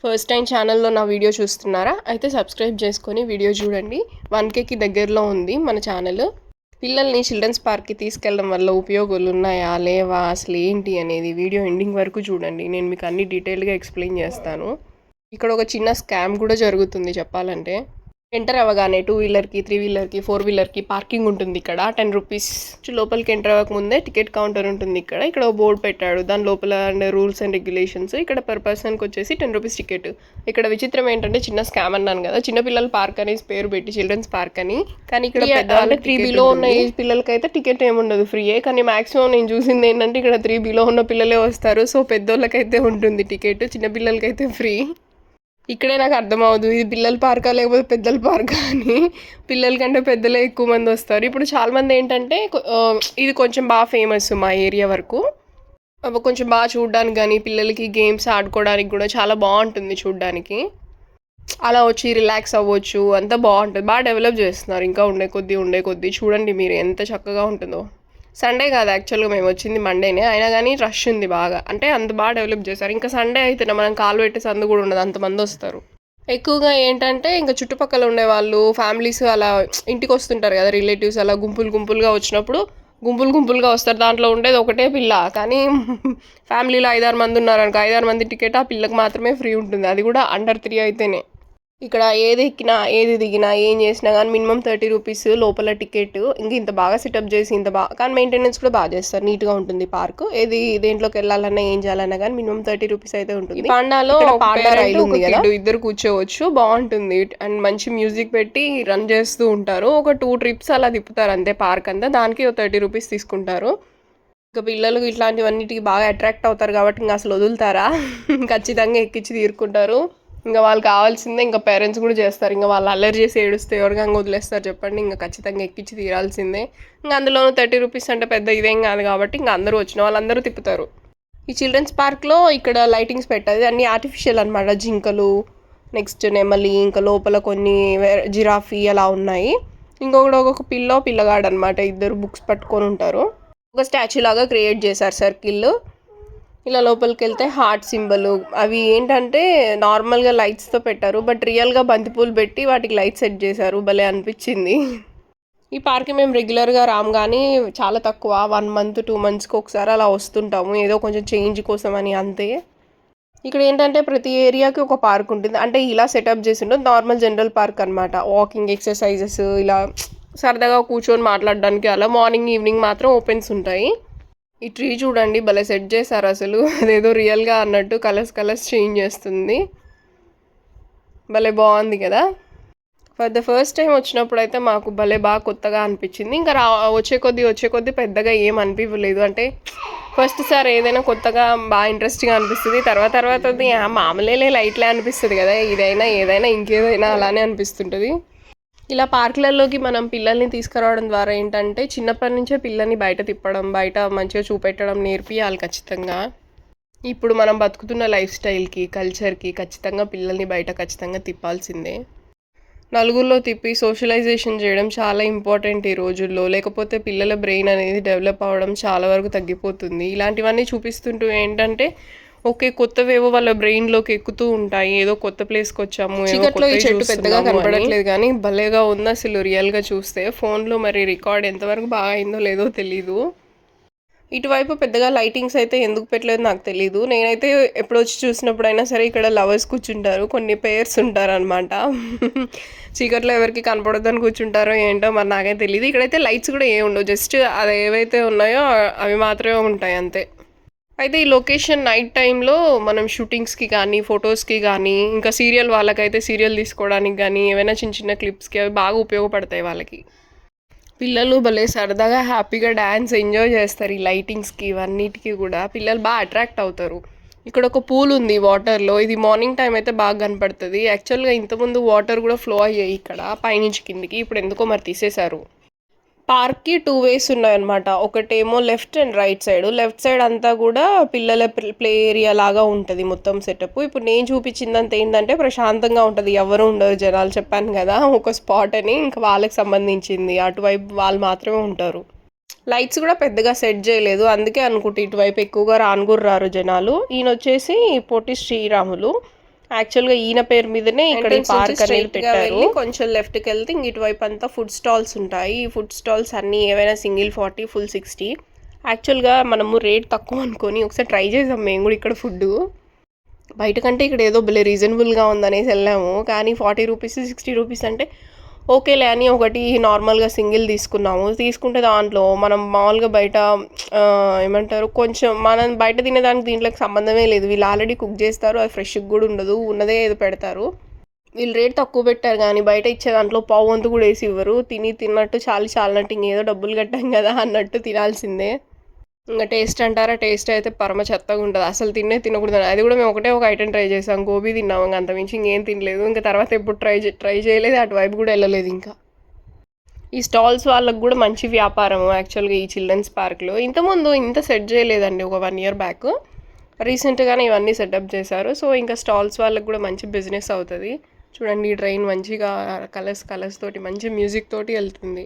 First time ఛానల్లో నా video చూస్తున్నారా? అయితే సబ్స్క్రైబ్ చేసుకొని వీడియో చూడండి. 1Kకి దగ్గరలో ఉంది మన ఛానల్. పిల్లల్ని చిల్డ్రన్స్ పార్క్కి తీసుకెళ్ళడం వల్ల ఉపయోగాలు ఉన్నాయా లేవా అసలు ఏంటి అనేది వీడియో ఎండింగ్ వరకు చూడండి. నేను మీకు అన్ని డీటెయిల్గా ఎక్స్ప్లెయిన్ చేస్తాను. ఇక్కడ ఒక చిన్న స్కామ్ కూడా జరుగుతుంది చెప్పాలంటే. ఎంటర్ అవ్వగానే 2 వీలర్కి 3 వీలర్కి 4 వీలర్కి పార్కింగ్ ఉంటుంది. ఇక్కడ 10 రూపీస్. లోపలికి ఎంటర్ అవ్వక ముందే టికెట్ కౌంటర్ ఉంటుంది. ఇక్కడ బోర్డు పెట్టాడు, దాని లోపల రూల్స్ అండ్ రెగ్యులేషన్స్. ఇక్కడ పర్ పర్సన్కి వచ్చేసి 10 రూపీస్ టికెట్. ఇక్కడ విచిత్రం ఏంటంటే చిన్న స్కామ్ అన్నాను కదా, చిన్నపిల్లల పార్క్ అనేసి పేరు పెట్టి చిల్డ్రన్స్ పార్క్ అని. కానీ ఇక్కడ అంటే 3Bలో ఉన్న ఏజ్ పిల్లలకైతే టికెట్ ఏముండదు, ఫ్రీయే. కానీ మాక్సిమం నేను చూసింది ఏంటంటే ఇక్కడ 3Bలో ఉన్న పిల్లలే వస్తారు. సో పెద్దోళ్ళకైతే ఉంటుంది టికెట్, చిన్నపిల్లలకైతే ఫ్రీ. ఇక్కడే నాకు అర్థమవుదు ఇది పిల్లల పార్కా లేకపోతే పెద్దల పార్కా అని. పిల్లల కంటే పెద్దలే ఎక్కువ మంది వస్తారు. ఇప్పుడు చాలామంది ఏంటంటే ఇది కొంచెం బాగా ఫేమస్ మా ఏరియా వరకు. కొంచెం బాగా చూడడానికి కానీ పిల్లలకి గేమ్స్ ఆడుకోవడానికి కూడా చాలా బాగుంటుంది చూడడానికి. అలా వచ్చి రిలాక్స్ అవ్వచ్చు, అంతా బాగుంటుంది. బాగా డెవలప్ చేస్తున్నారు, ఇంకా ఉండే కొద్దీ చూడండి మీరు ఎంత చక్కగా ఉంటుందో. సండే కాదు యాక్చువల్గా, మేము వచ్చింది మండేనే, అయినా కానీ రష్ ఉంది బాగా. అంటే అంత బాగా డెవలప్ చేశారు. ఇంకా సండే అయితే మనం కాలు పెట్టే సందు కూడా ఉండదు, అంతమంది వస్తారు. ఎక్కువగా ఏంటంటే ఇంకా చుట్టుపక్కల ఉండే వాళ్ళు ఫ్యామిలీస్ అలా ఇంటికి వస్తుంటారు కదా, రిలేటివ్స్ అలా గుంపులుగా వచ్చినప్పుడు గుంపులుగా వస్తారు. దాంట్లో ఉండేది ఒకటే పిల్ల, కానీ ఫ్యామిలీలో 5-6 మంది ఉన్నారనుకో, 5-6 మంది టికెట్ ఆ పిల్లకి మాత్రమే ఫ్రీ ఉంటుంది. అది కూడా అండర్ 3 అయితేనే. ఇక్కడ ఏది ఎక్కినా ఏది దిగినా ఏం చేసినా కానీ మినిమం 30 రూపీస్ లోపల టికెట్. ఇంత బాగా సెటప్ చేసి ఇంత బాగా, కానీ మెయింటెనెన్స్ కూడా బాగా చేస్తారు, నీట్గా ఉంటుంది పార్క్. ఏది దేంట్లోకి వెళ్ళాలన్నా ఏం చేయాలన్నా కానీ మినిమం 30 రూపీస్ అయితే ఉంటుంది. పాండాలో పాండా రైలు ఉంది కదా, ఇద్దరు కూర్చోవచ్చు, బాగుంటుంది. అండ్ మంచి మ్యూజిక్ పెట్టి రన్ చేస్తూ ఉంటారు. ఒక 2 ట్రిప్స్ అలా తిప్పుతారు అంతే పార్క్ అంతా. దానికి 30 రూపీస్ తీసుకుంటారు. ఇంకా పిల్లలు ఇట్లాంటివన్నిటికి బాగా అట్రాక్ట్ అవుతారు కాబట్టి ఇంకా అసలు వదులుతారా? ఖచ్చితంగా ఎక్కించి తీరుకుంటారు. ఇంకా వాళ్ళు కావాల్సిందే, ఇంకా పేరెంట్స్ కూడా చేస్తారు. ఇంకా వాళ్ళు అల్లరి చేసి ఏడుస్తే ఎవరిగా వదిలేస్తారు చెప్పండి. ఇంకా ఖచ్చితంగా ఎక్కించి తీరాల్సిందే. ఇంకా అందులోనూ 30 రూపీస్ అంటే పెద్ద ఇదేం కాదు కాబట్టి ఇంకా అందరూ వచ్చిన వాళ్ళందరూ తిప్పుతారు. ఈ చిల్డ్రన్స్ పార్క్లో ఇక్కడ లైటింగ్స్ పెట్టాలి, అన్నీ ఆర్టిఫిషియల్ అనమాట. జింకలు, నెక్స్ట్ నెమలి, ఇంకా లోపల కొన్ని జిరాఫీ అలా ఉన్నాయి. ఇంకొకటి ఒక పిల్లగాడు అనమాట, ఇద్దరు బుక్స్ పట్టుకొని ఉంటారు. ఒక స్టాచ్యూ లాగా క్రియేట్ చేశారు సర్కిల్. ఇలా లోపలికి వెళ్తే హార్ట్ సింబల్, అవి ఏంటంటే నార్మల్గా లైట్స్తో పెట్టారు, బట్ రియల్గా బంతిపూలు పెట్టి వాటికి లైట్ సెట్ చేశారు. భలే అనిపించింది. ఈ పార్క్కి మేము రెగ్యులర్గా రాము, కానీ చాలా తక్కువ, 1 మంత్ 2 మంత్స్కి ఒకసారి అలా వస్తుంటాము, ఏదో కొంచెం చేంజ్ కోసం అని అంతే. ఇక్కడ ఏంటంటే ప్రతి ఏరియాకి ఒక పార్క్ ఉంటుంది. అంటే ఇలా సెటప్ చేసి ఉంటుంది, నార్మల్ జనరల్ పార్క్ అనమాట. వాకింగ్ ఎక్సర్సైజెస్, ఇలా సరదాగా కూర్చొని మాట్లాడడానికి అలా మార్నింగ్ ఈవినింగ్ మాత్రం ఓపెన్స్ ఉంటాయి. ఈ ట్రీ చూడండి భలే సెట్ చేశారు అసలు, అదేదో రియల్గా అన్నట్టు కలర్స్ చేంజ్ చేస్తుంది. భలే బాగుంది కదా. ఫర్ ద ఫస్ట్ టైం వచ్చినప్పుడు అయితే మాకు భలే బాగా కొత్తగా అనిపించింది. ఇంకా వచ్చే కొద్దీ పెద్దగా ఏం అనిపించలేదు. అంటే ఫస్ట్ సారి ఏదైనా కొత్తగా బాగా ఇంట్రెస్టింగ్గా అనిపిస్తుంది. తర్వాత మామూలే లైట్లే అనిపిస్తుంది కదా, ఇదైనా ఏదైనా ఇంకేదైనా అలానే అనిపిస్తుంటుంది. ఇలా పార్కులలోకి మనం పిల్లల్ని తీసుకురావడం ద్వారా ఏంటంటే చిన్నప్పటి నుంచే పిల్లల్ని బయట తిప్పడం, బయట మంచిగా చూపెట్టడం నేర్పియాలి ఖచ్చితంగా. ఇప్పుడు మనం బతుకుతున్న లైఫ్ స్టైల్కి, కల్చర్కి ఖచ్చితంగా పిల్లల్ని బయట ఖచ్చితంగా తిప్పాల్సిందే. నలుగురిలో తిప్పి సోషలైజేషన్ చేయడం చాలా ఇంపార్టెంట్ ఈ రోజుల్లో. లేకపోతే పిల్లల బ్రెయిన్ అనేది డెవలప్ అవ్వడం చాలా వరకు తగ్గిపోతుంది. ఇలాంటివన్నీ చూపిస్తుంటూ ఏంటంటే ఓకే కొత్తవేవో వాళ్ళ బ్రెయిన్లోకి ఎక్కుతూ ఉంటాయి. ఏదో కొత్త ప్లేస్కి వచ్చాము, చీకట్లో ఈ చెట్టు పెద్దగా కనపడట్లేదు కానీ భలేగా ఉంది అసలు రియల్గా చూస్తే. ఫోన్లో మరి రికార్డ్ ఎంతవరకు బాగా అయిందో లేదో తెలీదు. ఇటువైపు పెద్దగా లైటింగ్స్ అయితే ఎందుకు పెట్టలేదు నాకు తెలీదు. నేనైతే ఎప్పుడు వచ్చి చూసినప్పుడైనా సరే ఇక్కడ లవర్స్ కూర్చుంటారు, కొన్ని పేర్స్ ఉంటారు అనమాట. చీకట్లో ఎవరికి కనపడొద్దని కూర్చుంటారో ఏంటో మరి నాకైతే తెలియదు. ఇక్కడైతే లైట్స్ కూడా ఏమి ఉండవు, జస్ట్ అది ఏవైతే ఉన్నాయో అవి మాత్రమే ఉంటాయి అంతే. అయితే ఈ లొకేషన్ నైట్ టైంలో మనం షూటింగ్స్కి కానీ ఫొటోస్కి కానీ ఇంకా సీరియల్ వాళ్ళకైతే సీరియల్ తీసుకోవడానికి కానీ ఏమైనా చిన్న క్లిప్స్కి అవి బాగా ఉపయోగపడతాయి వాళ్ళకి. పిల్లలు భలే సరదాగా హ్యాపీగా డ్యాన్స్ ఎంజాయ్ చేస్తారు ఈ లైటింగ్స్కి ఇవన్నిటికీ కూడా. పిల్లలు బాగా అట్రాక్ట్ అవుతారు. ఇక్కడ ఒక పూల్ ఉంది వాటర్లో, ఇది మార్నింగ్ టైం అయితే బాగా కనపడుతుంది. యాక్చువల్గా ఇంతకుముందు వాటర్ కూడా ఫ్లో అయ్యాయి ఇక్కడ పైనుంచి కిందికి, ఇప్పుడు ఎందుకో మరి తీసేశారు. పార్క్కి 2 వేస్ ఉన్నాయన్నమాట. ఒకటేమో left and right side. Left side అంతా కూడా పిల్లల ప్లే ఏరియా లాగా ఉంటుంది మొత్తం సెటప్. ఇప్పుడు నేను చూపించిందంత ఏంటంటే ప్రశాంతంగా ఉంటుంది, ఎవరు ఉండరు జనాలు. చెప్పాను కదా ఒక స్పాట్ అని, ఇంకా వాళ్ళకి సంబంధించింది, అటువైపు వాళ్ళు మాత్రమే ఉంటారు. లైట్స్ కూడా పెద్దగా సెట్ చేయలేదు, అందుకే అనుకుంటే ఇటువైపు ఎక్కువగా రారు జనాలు. ఈయన వచ్చేసి పొట్టి శ్రీరాములు, యాక్చువల్గా ఈయన పేరు మీదనే ఇక్కడ ఈ పార్క్ అనేది పెట్టారు. కొంచెం లెఫ్ట్కి వెళ్తే ఇంక ఇటువైపు అంతా ఫుడ్ స్టాల్స్ ఉంటాయి. ఈ ఫుడ్ స్టాల్స్ అన్నీ ఏవైనా సింగిల్ 40, ఫుల్ 60. యాక్చువల్గా మనము రేట్ తక్కువ అనుకొని ఒకసారి ట్రై చేసాం మేము కూడా ఇక్కడ ఫుడ్. బయట కంటే ఇక్కడ ఏదో భలే రీజనబుల్గా ఉందనేసి వెళ్ళాము. కానీ 40 రూపీస్ 60 రూపీస్ అంటే ఓకేలే అని ఒకటి నార్మల్గా సింగిల్ తీసుకున్నాము. తీసుకుంటే దాంట్లో మనం మామూలుగా బయట ఏమంటారు కొంచెం మనం బయట తినేదానికి దీంట్లోకి సంబంధమే లేదు. వీళ్ళు ఆల్రెడీ కుక్ చేస్తారు, అది ఫ్రెష్గా కూడా ఉండదు, ఉన్నదే ఏదో పెడతారు. వీళ్ళు రేట్ తక్కువ పెట్టారు కానీ బయట ఇచ్చే దాంట్లో పావు వంతు కూడా వేసి ఇవ్వరు. తిన్నట్టు చాలినట్టు ఇంకేదో డబ్బులు కట్టాం కదా అన్నట్టు తినాల్సిందే. ఇంకా టేస్ట్ అంటారా, టేస్ట్ అయితే పరమ చెత్తగా ఉంటుంది, అసలు తినకూడదు. అది కూడా మేము ఒక ఐటెం ట్రై చేసాం, గోబీ తిన్నాము. ఇంకా అంతమించి ఇంకేం తినలేదు. ఇంకా తర్వాత ఎప్పుడు ట్రై చేయలేదు, అటువైపు కూడా వెళ్ళలేదు. ఇంకా ఈ స్టాల్స్ వాళ్ళకు కూడా మంచి వ్యాపారం యాక్చువల్గా ఈ చిల్డ్రన్స్ పార్క్లో. ఇంతకుముందు ఇంత సెట్ చేయలేదండి, ఒక 1 year బ్యాక్. రీసెంట్గానే ఇవన్నీ సెటప్ చేశారు. సో ఇంకా స్టాల్స్ వాళ్ళకు కూడా మంచి బిజినెస్ అవుతుంది. చూడండి ఈ ట్రైన్ మంచిగా కలర్స్ తోటి మంచి మ్యూజిక్ తోటి వెళ్తుంది.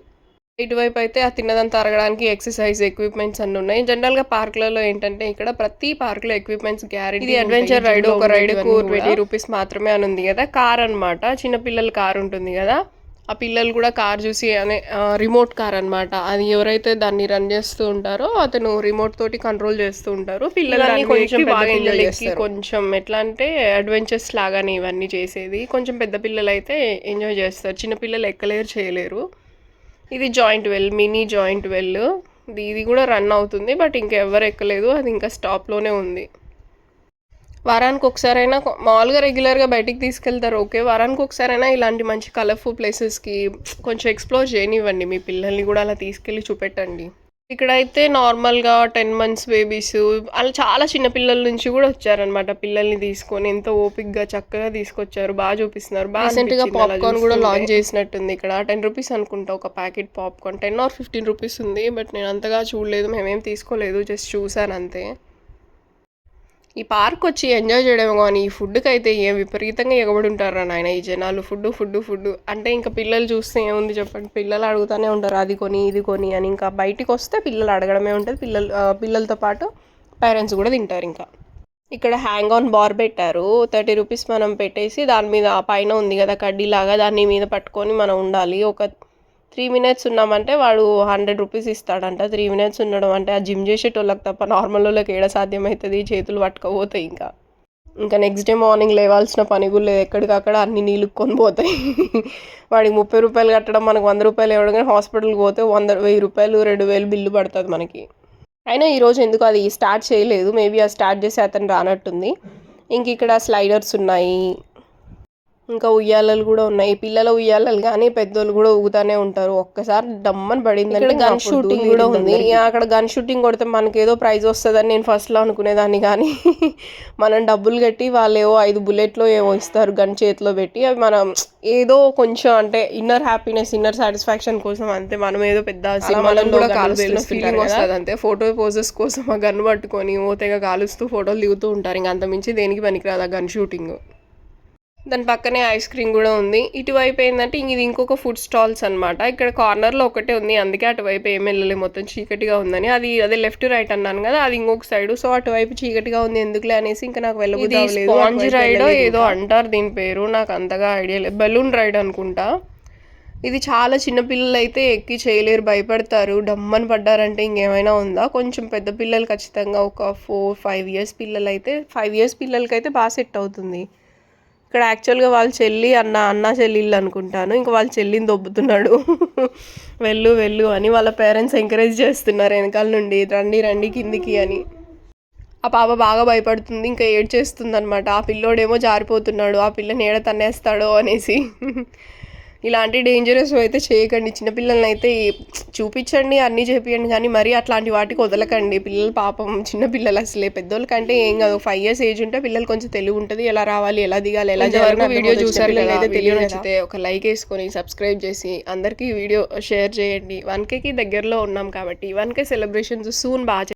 ఇటువైపు అయితే ఆ తిన్నదంతా అరగడానికి ఎక్సర్సైజ్ ఎక్విప్మెంట్స్ అన్నీ ఉన్నాయి. జనరల్గా పార్క్లలో ఏంటంటే ఇక్కడ ప్రతి పార్క్లో ఎక్విప్మెంట్స్ గ్యారెంటీ. ఇది అడ్వెంచర్ రైడ్, ఒక రైడ్కు 20 రూపీస్ మాత్రమే అని ఉంది కదా. కార్ అనమాట, చిన్నపిల్లల కార్ ఉంటుంది కదా, ఆ పిల్లలు కూడా కార్ చూసి అనే రిమోట్ కార్ అనమాట. అది ఎవరైతే దాన్ని రన్ చేస్తూ ఉంటారో అతను రిమోట్ తోటి కంట్రోల్ చేస్తూ ఉంటారు. పిల్లలని కొంచెం బాగా ఎంజాయ్ చేస్తారు. కొంచెం ఎట్లా అంటే అడ్వెంచర్స్ లాగానే ఇవన్నీ చేసేది. కొంచెం పెద్ద పిల్లలు అయితే ఎంజాయ్ చేస్తారు, చిన్నపిల్లలు ఎక్కలేరు, చేయలేరు. ఇది joint well, mini joint well. ఇది కూడా రన్ అవుతుంది, బట్ ఇంకెవరు ఎక్కలేదు, అది ఇంకా స్టాప్లోనే ఉంది. వారానికి ఒకసారైనా మామూలుగా రెగ్యులర్గా బయటికి తీసుకెళ్తారు ఓకే, వారానికి ఒకసారైనా ఇలాంటి మంచి కలర్ఫుల్ ప్లేసెస్కి కొంచెం ఎక్స్ప్లోర్ చేయనివ్వండి. మీ పిల్లల్ని కూడా అలా తీసుకెళ్ళి చూపెట్టండి. ఇక్కడైతే నార్మల్గా 10 months బేబీస్ అలా చాలా చిన్న పిల్లల నుంచి కూడా వచ్చారనమాట. పిల్లల్ని తీసుకొని ఎంతో ఓపిక్గా చక్కగా తీసుకొచ్చారు, బాగా చూపిస్తున్నారు. రీసెంట్గా పాప్కార్న్ కూడా లాంచ్ చేసినట్టుంది ఇక్కడ. 10 రూపీస్ అనుకుంటా ఒక ప్యాకెట్ పాప్కార్న్, 10 or 15 రూపీస్ ఉంది. బట్ నేను అంతగా చూడలేదు, మేమేం తీసుకోలేదు, జస్ట్ చూసాను అంతే. ఈ పార్క్ వచ్చి ఎంజాయ్ చేయడం కానీ ఈ ఫుడ్కి అయితే ఏం విపరీతంగా ఎగబడి ఉంటారు నాయన ఈ జనాలు. ఫుడ్ అంటే ఇంకా పిల్లలు చూస్తే ఏముంది చెప్పండి, పిల్లలు అడుగుతూనే ఉంటారు అది కొని ఇది కొని అని. ఇంకా బయటికి వస్తే పిల్లలు అడగడమే ఉంటుంది. పిల్లలతో పాటు పేరెంట్స్ కూడా తింటారు. ఇంకా ఇక్కడ హ్యాంగ్ ఆన్ బార్ పెట్టారు, 30 రూపీస్ మనం పెట్టేసి దాని మీద పైన ఉంది కదా కడ్డీలాగా, దాన్ని మీద పట్టుకొని మనం ఉండాలి. ఒక 3 minutes ఉన్నామంటే వాడు 100 రూపీస్ ఇస్తాడంట. 3 minutes ఉండడం అంటే ఆ జిమ్ చేసేటోళ్ళకి తప్ప నార్మల్ వాళ్ళకి ఏడ సాధ్యమవుతుంది, చేతులు పట్టుకపోతాయి. ఇంకా నెక్స్ట్ డే మార్నింగ్ లేవాల్సిన పని కూడా లేదు, ఎక్కడికక్కడ అన్ని నీళ్ళు కొని పోతాయి. వాడికి 30 రూపాయలు కట్టడం, మనకు 100 రూపాయలు ఇవ్వడం. కానీ హాస్పిటల్కి పోతే 1000 రూపాయలు 2000 బిల్లు పడుతుంది మనకి. అయినా ఈరోజు ఎందుకు అది స్టార్ట్ చేయలేదు, మేబీ అది స్టార్ట్ చేసి అతను రానట్టుంది. ఇంక ఇక్కడ స్లైడర్స్ ఉన్నాయి, ఇంకా ఉయ్యాలలు కూడా ఉన్నాయి. పిల్లల ఉయ్యాలలు కానీ పెద్దోళ్ళు కూడా ఊగుతానే ఉంటారు. ఒక్కసారి డమ్మని పడింది. ఇక్కడ గన్ షూటింగ్ కూడా ఉంది. అక్కడ గన్ షూటింగ్ కొడితే మనకి ఏదో ప్రైజ్ వస్తుందని నేను ఫస్ట్లో అనుకునేదాన్ని, కానీ మనం డబ్బులు కట్టి వాళ్ళు ఏవో 5 బుల్లెట్లు ఏవో ఇస్తారు గన్ చేతిలో పెట్టి. అవి మనం ఏదో కొంచెం అంటే ఇన్నర్ హ్యాపీనెస్, ఇన్నర్ సాటిస్ఫాక్షన్ కోసం అంతే. మనం ఏదో పెద్ద సినిమాలను కూడా కాలుస్తున్న ఫీలింగ్ వస్తుంది అంతే. ఫోటో పోజెస్ కోసం ఆ గన్ పట్టుకొని ఓతేగా కాలుస్తూ ఫోటోలు దిగుతూ ఉంటారు. ఇంకా అంతమించి దేనికి పనికిరాదు ఆ గన్ షూటింగ్. దాని పక్కనే ఐస్ క్రీమ్ కూడా ఉంది. ఇటువైపు ఏంటంటే ఇది ఇంకొక ఫుడ్ స్టాల్స్ అనమాట. ఇక్కడ కార్నర్లో ఒకటే ఉంది, అందుకే అటువైపు ఏం వెళ్ళలేదు, మొత్తం చీకటిగా ఉందని. అదే లెఫ్ట్ రైట్ అన్నాను కదా, అది ఇంకొక సైడ్. సో అటువైపు చీకటిగా ఉంది ఎందుకులే అనేసి ఇంకా నాకు వెళ్ళబుద్ధి అవ్వలేదు. స్పాంజ్ రైడ్ ఏదో అంటారు దీని పేరు, నాకు అంతగా ఐడియా లేదు. బెలూన్ రైడ్ అనుకుంటా. ఇది చాలా చిన్నపిల్లలు అయితే ఎక్కి చేయలేరు, భయపడతారు. డమ్మని పడ్డారంటే ఇంకేమైనా ఉందా. కొంచెం పెద్ద పిల్లలు ఖచ్చితంగా ఒక 4-5 years పిల్లలు అయితే 5 years పిల్లలకైతే బాగా సెట్ అవుతుంది. ఇక్కడ యాక్చువల్గా వాళ్ళ చెల్లి అన్న చెల్లిళ్ళు అనుకుంటాను. ఇంకా వాళ్ళ చెల్లిని దొబ్బుతున్నాడు. వెళ్ళు అని వాళ్ళ పేరెంట్స్ ఎంకరేజ్ చేస్తున్నారు వెనకాల నుండి, రండి కిందికి అని. ఆ పాప బాగా భయపడుతుంది, ఇంకా ఏడ్చేస్తుంది అనమాట. ఆ పిల్లోడేమో జారిపోతున్నాడు, ఆ పిల్లని ఏడ తన్నేస్తాడో అనేసి. ఇలాంటి డేంజరస్ అయితే చేయకండి. చిన్నపిల్లల్ని అయితే చూపించండి, అన్నీ చేపియండి, కానీ మరీ అట్లాంటి వాటికి వదలకండి. పిల్లలు పాపం చిన్నపిల్లలు అసలే. పెద్దోళ్ళకంటే ఏం కాదు, 5 years ఏజ్ ఉంటే పిల్లలు కొంచెం తెలివి ఉంటుంది, ఎలా రావాలి, ఎలా దిగాలి, ఎలా చేయాలి. వీడియో చూసారు అయితే తెలియనచ్చితే ఒక లైక్ వేసుకొని సబ్స్క్రైబ్ చేసి అందరికీ వీడియో షేర్ చేయండి. 1Kకి దగ్గరలో ఉన్నాం కాబట్టి 1K సెలబ్రేషన్స్ సూన్ బాగా